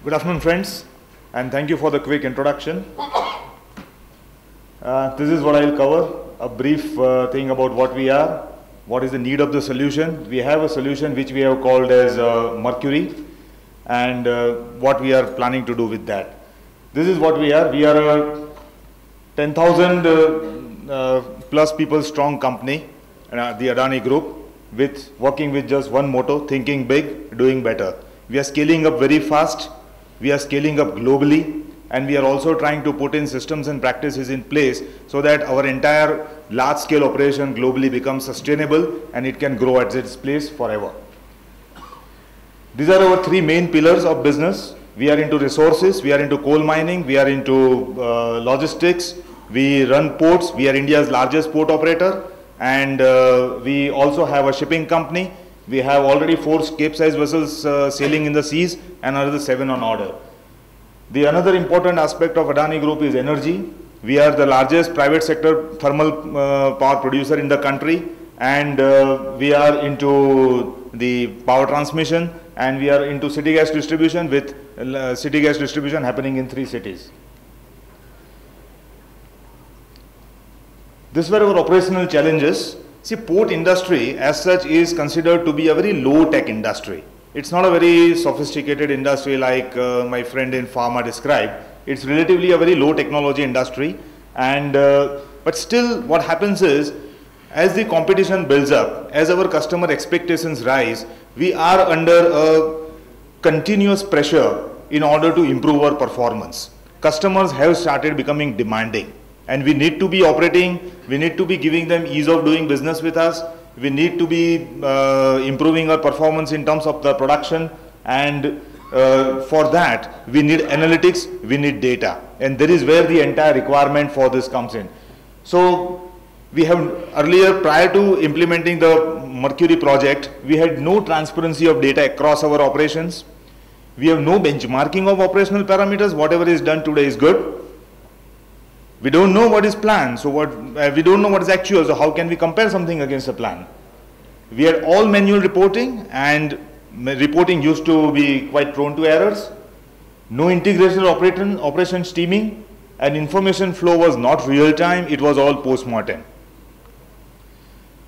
Good afternoon, friends, and thank you for the quick introduction. This is what I'll cover, a brief thing about what we are, what is the need of the solution. We have a solution which we have called as Mercury, and what we are planning to do with that. This is what we are. We are a 10,000 plus people strong company, the Adani Group, working with just one motto: thinking big, doing better. We are scaling up very fast. We are scaling up globally, and we are also trying to put in systems and practices in place so that our entire large-scale operation globally becomes sustainable and it can grow at its place forever. These are our three main pillars of business. We are into resources, we are into coal mining, we are into logistics, we run ports, we are India's largest port operator, and we also have a shipping company. We have already 4 Cape-size vessels sailing in the seas and another 7 on order. The another important aspect of Adani Group is energy. We are the largest private sector thermal power producer in the country, and we are into the power transmission, and we are into city gas distribution, with city gas distribution happening in 3 cities. These were our operational challenges. See, port industry as such is considered to be a very low-tech industry. It's not a very sophisticated industry like my friend in pharma described. It's relatively a very low-technology industry, and but still what happens is, as the competition builds up, as our customer expectations rise, we are under a continuous pressure in order to improve our performance. Customers have started becoming demanding, and we need to be operating, we need to be giving them ease of doing business with us, we need to be improving our performance in terms of the production, and for that we need analytics, we need data, and that is where the entire requirement for this comes in. So we have earlier, prior to implementing the Mercury project, we had no transparency of data across our operations. We have no benchmarking of operational parameters. Whatever is done today is good. We don't know what is planned, so we don't know what is actual, so how can we compare something against a plan? We had all manual reporting, and reporting used to be quite prone to errors. No integration operations teaming, and information flow was not real time, it was all post-mortem.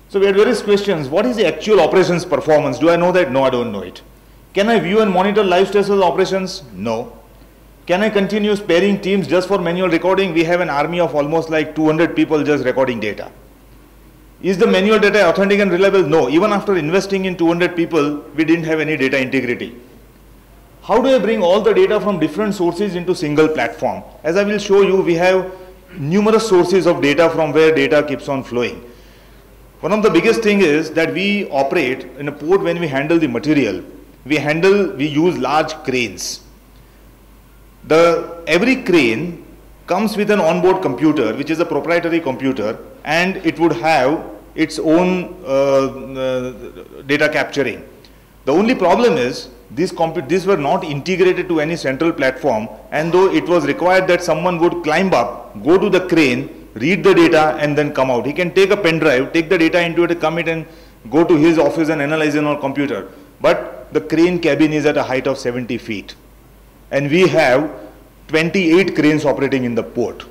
So we had various questions. What is the actual operations performance? Do I know that? No, I don't know it. Can I view and monitor live status of operations? No. Can I continue sparing teams just for manual recording? We have an army of almost like 200 people just recording data. Is the manual data authentic and reliable? No. Even after investing in 200 people, we didn't have any data integrity. How do I bring all the data from different sources into single platform? As I will show you, we have numerous sources of data from where data keeps on flowing. One of the biggest thing is that we operate in a port. When we handle the material, we use large cranes. Every crane comes with an onboard computer, which is a proprietary computer, and it would have its own data capturing. The only problem is these were not integrated to any central platform, and though it was required that someone would climb up, go to the crane, read the data, and then come out. He can take a pen drive, take the data into it, come it, and go to his office and analyze it on computer. But the crane cabin is at a height of 70 feet. And we have 28 cranes operating in the port.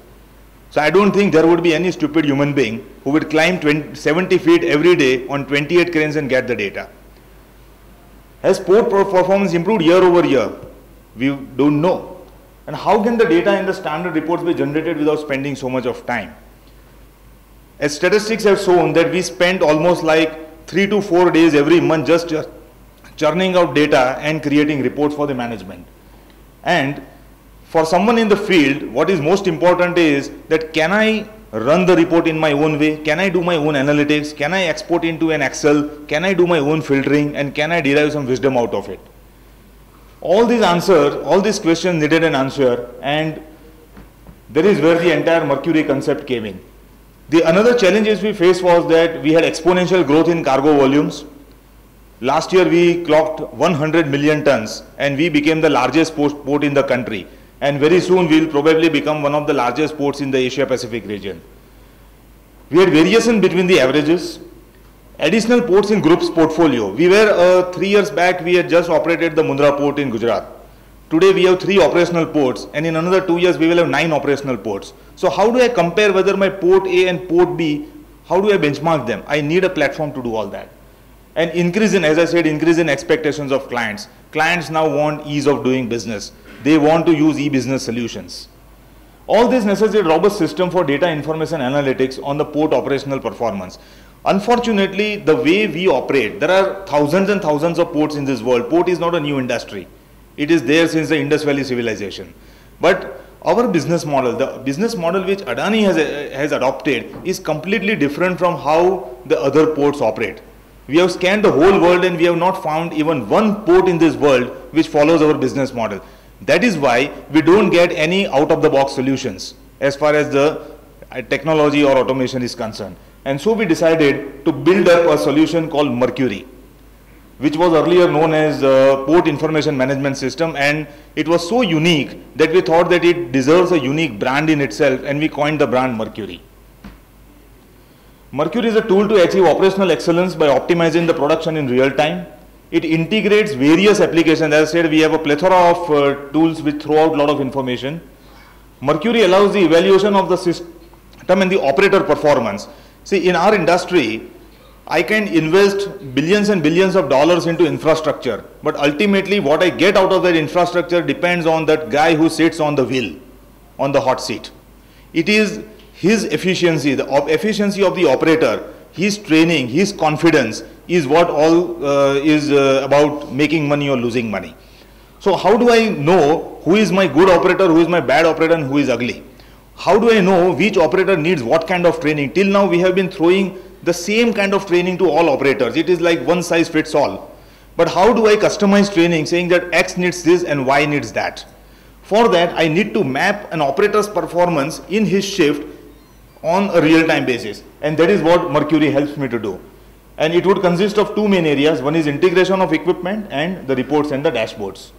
So I don't think there would be any stupid human being who would climb 70 feet every day on 28 cranes and get the data. Has port performance improved year over year? We don't know. And how can the data in the standard reports be generated without spending so much of time? As statistics have shown that we spend almost like 3 to 4 days every month just churning out data and creating reports for the management. And for someone in the field, what is most important is that, can I run the report in my own way? Can I do my own analytics? Can I export into an Excel? Can I do my own filtering? And can I derive some wisdom out of it? All these answers, all these questions needed an answer, and there is where the entire Mercury concept came in. The another challenges we faced was that we had exponential growth in cargo volumes. Last year we clocked 100 million tons, and we became the largest port in the country. And very soon we will probably become one of the largest ports in the Asia Pacific region. We had variation between the averages. Additional ports in group's portfolio. We were 3 years back, we had just operated the Mundra port in Gujarat. Today we have 3 operational ports, and in another 2 years we will have 9 operational ports. So how do I compare whether my port A and port B, how do I benchmark them? I need a platform to do all that. And increase in, as I said, increase in expectations of clients. Clients now want ease of doing business. They want to use e-business solutions. All this necessitates a robust system for data information analytics on the port operational performance. Unfortunately, the way we operate, there are thousands and thousands of ports in this world. Port is not a new industry. It is there since the Indus Valley civilization. But our business model, the business model which Adani has adopted, is completely different from how the other ports operate. We have scanned the whole world and we have not found even one port in this world which follows our business model. That is why we don't get any out-of-the-box solutions as far as the technology or automation is concerned. And so we decided to build up a solution called Mercury, which was earlier known as Port Information Management System, and it was so unique that we thought that it deserves a unique brand in itself, and we coined the brand Mercury. Mercury is a tool to achieve operational excellence by optimizing the production in real time. It integrates various applications. As I said, we have a plethora of tools which throw out a lot of information. Mercury allows the evaluation of the system and the operator performance. See, in our industry, I can invest billions and billions of dollars into infrastructure, but ultimately what I get out of that infrastructure depends on that guy who sits on the wheel, on the hot seat. It is his efficiency, the efficiency of the operator, his training, his confidence is what all is about making money or losing money. So how do I know who is my good operator, who is my bad operator, and who is ugly? How do I know which operator needs what kind of training? Till now we have been throwing the same kind of training to all operators. It is like one size fits all. But how do I customize training saying that X needs this and Y needs that? For that, I need to map an operator's performance in his shift on a real-time basis. And that is what Mercury helps me to do. And it would consist of 2 main areas. One is integration of equipment and the reports and the dashboards.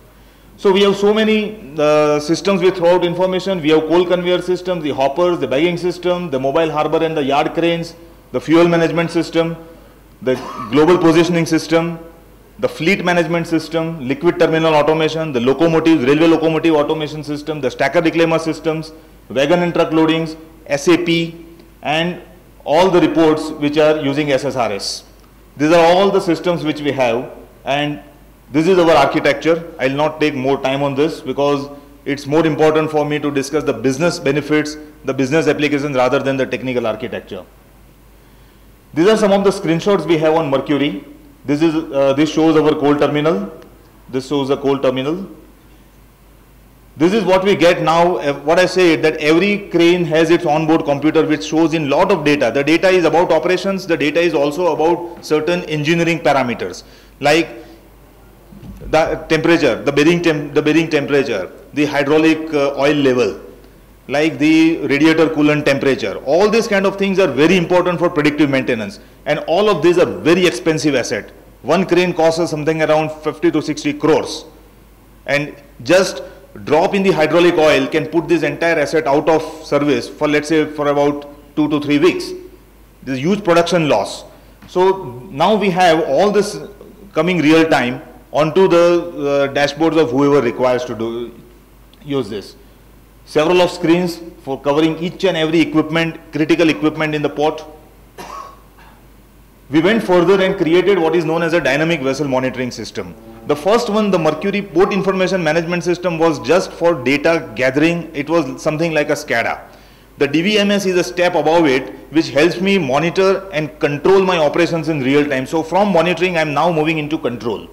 So we have so many systems which throw out information. We have coal conveyor systems, the hoppers, the bagging system, the mobile harbor and the yard cranes, the fuel management system, the global positioning system, the fleet management system, liquid terminal automation, the locomotives, railway locomotive automation system, the stacker reclaimer systems, wagon and truck loadings, SAP, and all the reports which are using SSRS. These are all the systems which we have, and this is our architecture. I will not take more time on this because it's more important for me to discuss the business benefits, the business applications rather than the technical architecture. These are some of the screenshots we have on Mercury. This shows our coal terminal. This shows the coal terminal. This is what we get now. What I say that every crane has its onboard computer which shows in lot of data. The data is about operations. The data is also about certain engineering parameters like the temperature, the bearing temperature, the hydraulic oil level, like the radiator coolant temperature. All these kind of things are very important for predictive maintenance, and all of these are very expensive asset. One crane costs us something around 50 to 60 crores, and just drop in the hydraulic oil can put this entire asset out of service for, let's say, for about 2 to 3 weeks. This huge production loss. So now we have all this coming real time onto the dashboards of whoever requires to use this. Several of screens for covering each and every equipment, critical equipment in the port. We went further and created what is known as a dynamic vessel monitoring system. The first one, the Mercury Port Information Management System, was just for data gathering. It was something like a SCADA. The DVMS is a step above it, which helps me monitor and control my operations in real time. So from monitoring, I am now moving into control.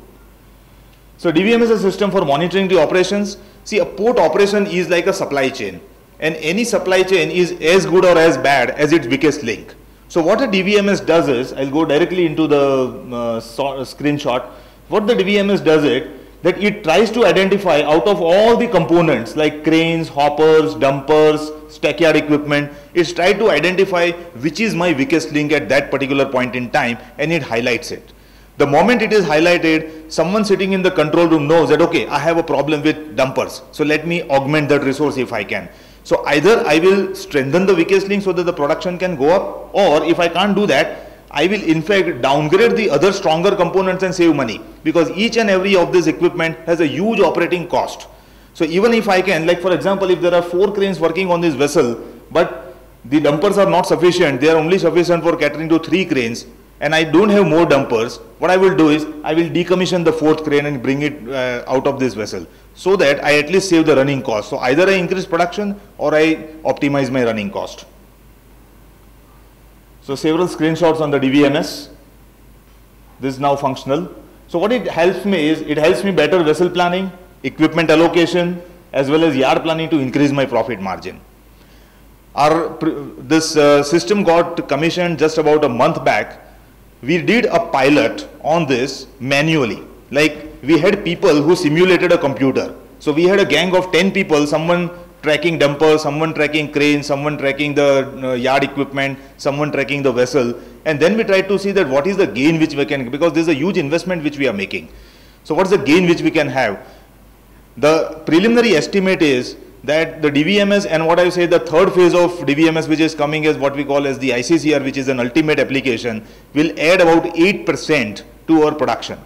So DVM is a system for monitoring the operations. See, a port operation is like a supply chain, and any supply chain is as good or as bad as its weakest link. So what a DVMS does is, I'll go directly into the screenshot. What the DVMS does is that it tries to identify out of all the components like cranes, hoppers, dumpers, stackyard equipment, it's tried to identify which is my weakest link at that particular point in time, and it highlights it. The moment it is highlighted, someone sitting in the control room knows that, okay, I have a problem with dumpers, so let me augment that resource if I can. So either I will strengthen the weakest link so that the production can go up, or if I can't do that, I will in fact downgrade the other stronger components and save money, because each and every of this equipment has a huge operating cost. So even if I can, like for example, if there are 4 cranes working on this vessel, but the dumpers are not sufficient, they are only sufficient for catering to 3 cranes, and I don't have more dumpers, what I will do is, I will decommission the 4th crane and bring it out of this vessel, so that I at least save the running cost. So either I increase production or I optimize my running cost. So several screenshots on the DVMS. This is now functional. So what it helps me is, it helps me better vessel planning, equipment allocation, as well as yard planning to increase my profit margin. This system got commissioned just about a month back. We did a pilot on this manually. Like we had people who simulated a computer. So we had a gang of 10 people, someone tracking dumpers, someone tracking cranes, someone tracking the yard equipment, someone tracking the vessel. And then we tried to see that what is the gain which we can, because this is a huge investment which we are making. So what's the gain which we can have? The preliminary estimate is that the DVMS, and what I say, the third phase of DVMS which is coming as what we call as the ICCR, which is an ultimate application, will add about 8% to our production.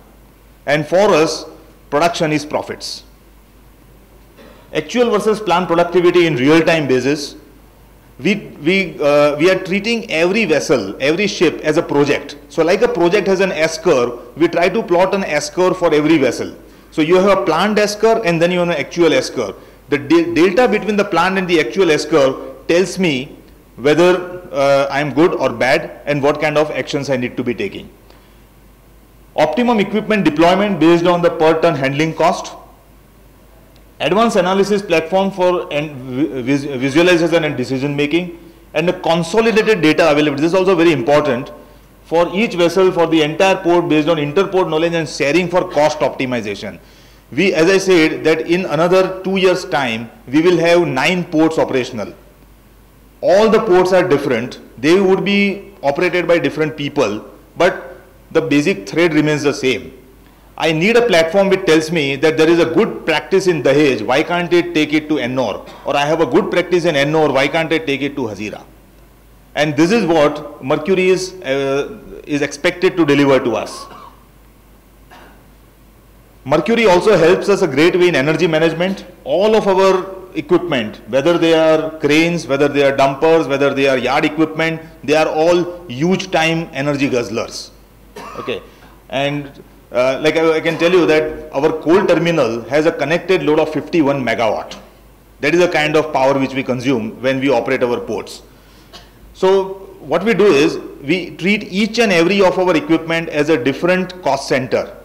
And for us, production is profits. Actual versus planned productivity in real-time basis, we are treating every vessel, every ship as a project. So like a project has an S-curve, we try to plot an S-curve for every vessel. So you have a planned S-curve and then you have an actual S-curve. The delta between the planned and the actual S-curve tells me whether I am good or bad and what kind of actions I need to be taking. Optimum equipment deployment based on the per ton handling cost. Advanced analysis platform for visualization and decision making, and the consolidated data availability. This is also very important for each vessel, for the entire port, based on interport knowledge and sharing for cost optimization. We, as I said, that in another 2 years' time, we will have 9 ports operational. All the ports are different. They would be operated by different people, but the basic thread remains the same. I need a platform which tells me that there is a good practice in Dahej, why can't it take it to Ennore? Or I have a good practice in Ennore, why can't I take it to Hazira? And this is what Mercury is expected to deliver to us. Mercury also helps us a great way in energy management. All of our equipment, whether they are cranes, whether they are dumpers, whether they are yard equipment, they are all huge time energy guzzlers. Okay, and like I can tell you that our coal terminal has a connected load of 51 megawatt. That is the kind of power which we consume when we operate our ports. So what we do is we treat each and every of our equipment as a different cost center,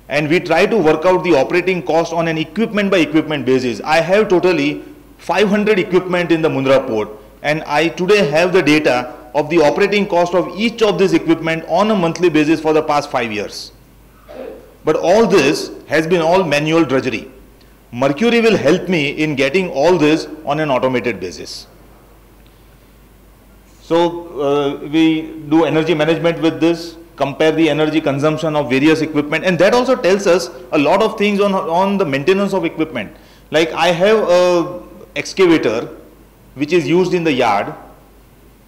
and we try to work out the operating cost on an equipment by equipment basis. I have totally 500 equipment in the Mundra port, and I today have the data of the operating cost of each of these equipment on a monthly basis for the past 5 years. But all this has been all manual drudgery. Mercury will help me in getting all this on an automated basis. So we do energy management with this, compare the energy consumption of various equipment, and that also tells us a lot of things on the maintenance of equipment. Like I have a excavator which is used in the yard.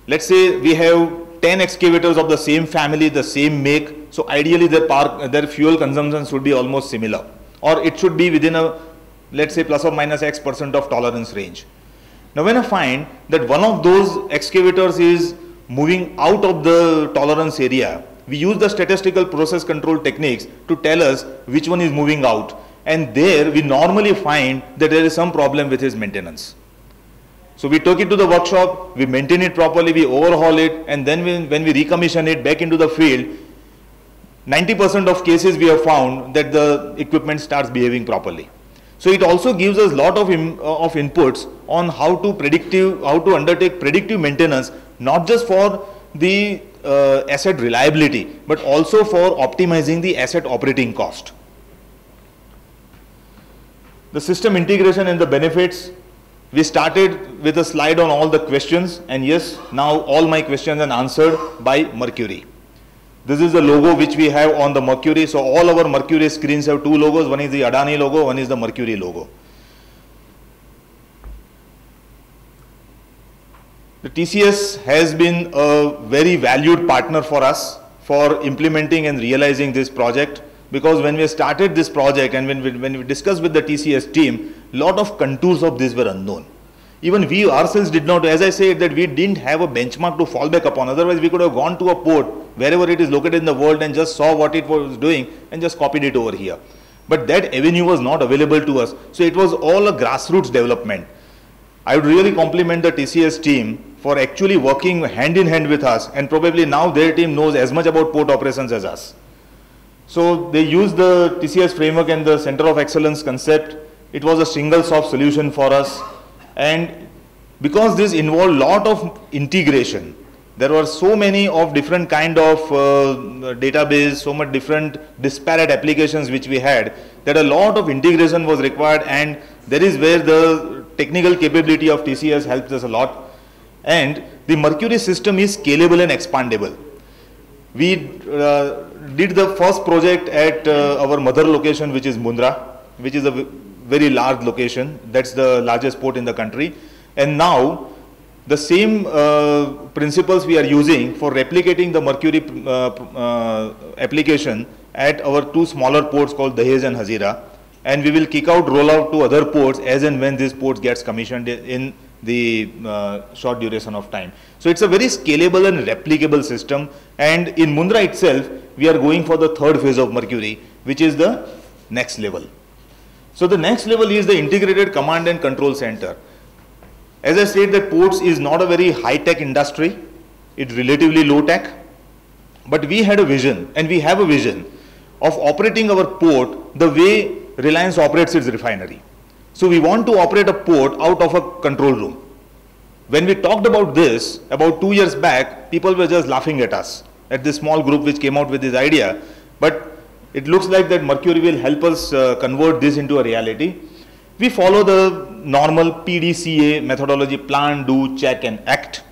Let's say we have 10 excavators of the same family, the same make. So ideally their fuel consumption should be almost similar, or it should be within a, let's say, plus or minus X% of tolerance range. Now when I find that one of those excavators is moving out of the tolerance area, we use the statistical process control techniques to tell us which one is moving out, and there we normally find that there is some problem with his maintenance. So we took it to the workshop, we maintain it properly, we overhaul it, and then when we recommission it back into the field, 90% of cases we have found that the equipment starts behaving properly. So it also gives us a lot of inputs on how to undertake predictive maintenance, not just for the asset reliability, but also for optimizing the asset operating cost. The system integration and the benefits. We started with a slide on all the questions, and yes, now all my questions are answered by Mercury. This is the logo which we have on the Mercury. So all our Mercury screens have 2 logos. One is the Adani logo, one is the Mercury logo. The TCS has been a very valued partner for us for implementing and realizing this project, because when we started this project and when we discussed with the TCS team, lot of contours of this were unknown. Even we ourselves did not, as I said, that we didn't have a benchmark to fall back upon. Otherwise, we could have gone to a port, wherever it is located in the world, and just saw what it was doing and just copied it over here. But that avenue was not available to us. So it was all a grassroots development. I would really compliment the TCS team for actually working hand in hand with us, and probably now their team knows as much about port operations as us. So they used the TCS framework and the Center of Excellence concept. It was a single source solution for us. And because this involved a lot of integration, there were so many of different kind of database, so much different disparate applications which we had, that a lot of integration was required, and that is where the technical capability of TCS helps us a lot. And the Mercury system is scalable and expandable. We did the first project at our mother location, which is Mundra, which is a very large location. That's the largest port in the country. And now the same principles we are using for replicating the Mercury application at our two smaller ports called Dahej and Hazira. And we will kick out, roll out to other ports as and when these ports gets commissioned in the short duration of time. So it's a very scalable and replicable system. And in Mundra itself, we are going for the third phase of Mercury, which is the next level. So the next level is the integrated command and control center. As I said, that ports is not a very high-tech industry. It's relatively low-tech. But we had a vision, and we have a vision of operating our port the way Reliance operates its refinery. So we want to operate a port out of a control room. When we talked about this about 2 years back, people were just laughing at us, at this small group which came out with this idea. But it looks like that Mercury will help us convert this into a reality. We follow the normal PDCA methodology: plan, do, check and act.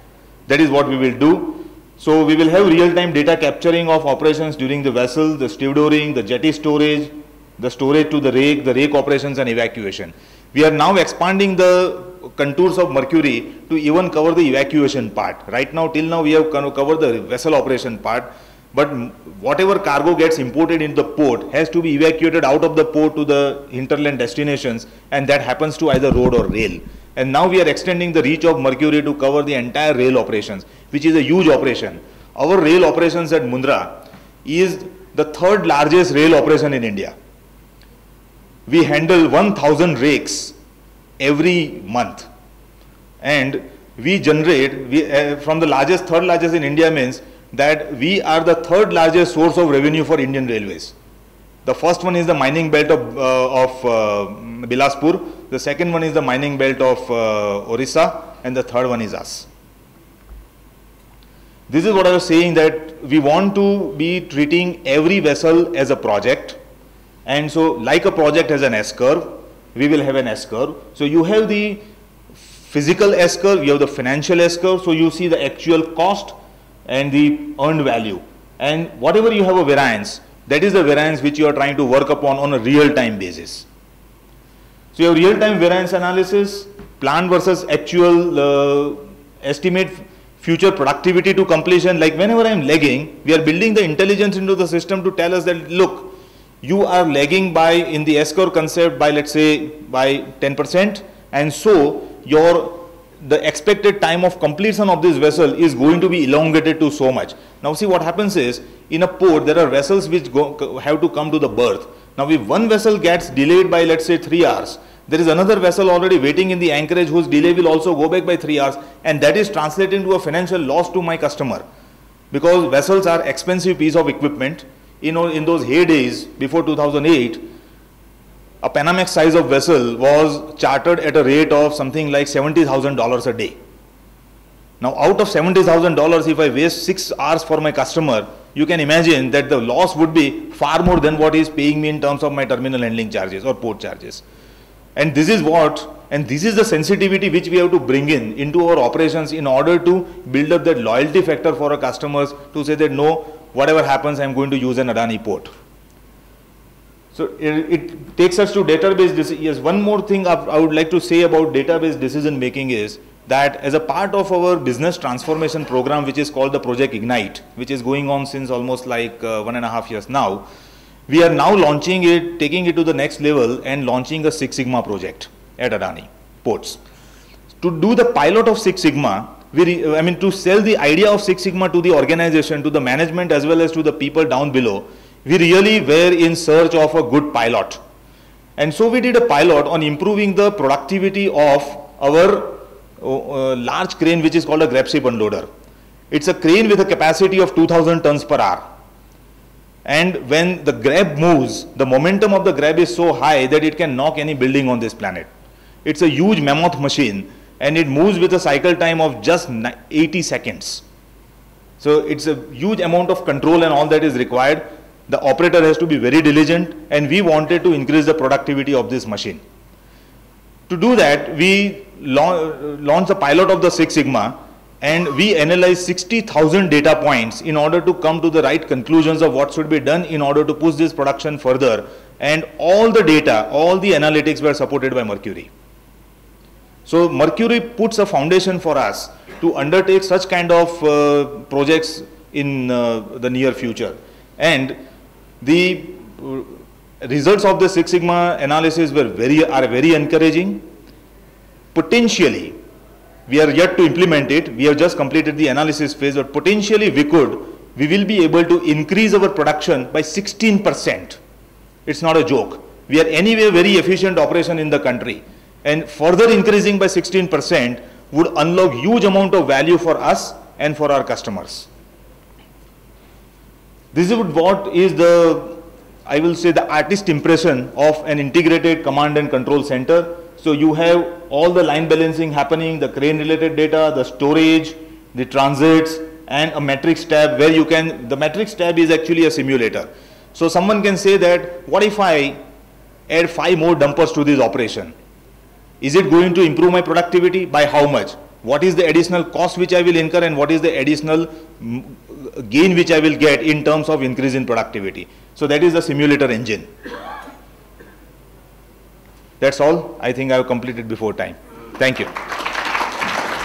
That is what we will do. So we will have real-time data capturing of operations during the vessel, the stevedoring, the jetty storage, the storage to the rake operations and evacuation. We are now expanding the contours of Mercury to even cover the evacuation part. Right now, till now we have covered the vessel operation part. But whatever cargo gets imported into the port has to be evacuated out of the port to the hinterland destinations, and that happens to either road or rail. And now we are extending the reach of Mercury to cover the entire rail operations, which is a huge operation. Our rail operations at Mundra is the third largest rail operation in India. We handle 1,000 rakes every month, and we generate, from the largest, third largest in India means that we are the third largest source of revenue for Indian Railways. The first one is the mining belt of Bilaspur, the second one is the mining belt of Orissa, and the third one is us. This is what I was saying, that we want to be treating every vessel as a project. And so like a project has an S-curve, we will have an S-curve. So you have the physical S-curve, you have the financial S-curve, so you see the actual cost and the earned value. And whatever you have a variance, that is the variance which you are trying to work upon on a real-time basis. So you have real-time variance analysis, plan versus actual estimate future productivity to completion. Like whenever I am lagging, we are building the intelligence into the system to tell us that, look, you are lagging by, in the S-curve concept, by let's say by 10%, and so the expected time of completion of this vessel is going to be elongated to so much. Now see, what happens is, in a port there are vessels which have to come to the berth. Now if one vessel gets delayed by let's say 3 hours, there is another vessel already waiting in the anchorage whose delay will also go back by 3 hours, and that is translated into a financial loss to my customer, because vessels are expensive piece of equipment. You know, in those heydays before 2008, a Panamax size of vessel was chartered at a rate of something like $70,000 a day. Now out of $70,000, if I waste 6 hours for my customer, you can imagine that the loss would be far more than what he is paying me in terms of my terminal handling charges or port charges. And this is the sensitivity which we have to bring into our operations in order to build up that loyalty factor for our customers to say that no, whatever happens, I am going to use an Adani port. So it takes us to database decision. Yes, one more thing I would like to say about database decision making is that as a part of our business transformation program, which is called the Project Ignite, which is going on since almost like 1.5 years now, we are now launching it, taking it to the next level and launching a Six Sigma project. at Adani Ports. To do the pilot of Six Sigma, to sell the idea of Six Sigma to the organization, to the management as well as to the people down below, we really were in search of a good pilot. And so we did a pilot on improving the productivity of our large crane, which is called a grab ship unloader. It's a crane with a capacity of 2000 tons per hour. And when the grab moves, the momentum of the grab is so high that it can knock any building on this planet. It's a huge mammoth machine, and it moves with a cycle time of just 80 seconds. So it's a huge amount of control and all that is required. The operator has to be very diligent, and we wanted to increase the productivity of this machine. To do that, we launched the pilot of the Six Sigma, and we analyzed 60,000 data points in order to come to the right conclusions of what should be done in order to push this production further. And all the data, all the analytics were supported by Mercury. So Mercury puts a foundation for us to undertake such kind of projects in the near future. And the results of the Six Sigma analysis are very encouraging. Potentially, we are yet to implement it. We have just completed the analysis phase, but potentially we will be able to increase our production by 16%. It's not a joke. We are anyway very efficient operation in the country, and further increasing by 16% would unlock huge amount of value for us and for our customers. This is what is the, I will say, the artist impression of an integrated command and control center. So you have all the line balancing happening, the crane related data, the storage, the transits, and a metrics tab where you can, the metrics tab is actually a simulator. So someone can say that, what if I add 5 more dumpers to this operation? Is it going to improve my productivity? By how much? What is the additional cost which I will incur, and what is the additional gain which I will get in terms of increase in productivity? So that is the simulator engine. That's all. I think I have completed before time. Thank you.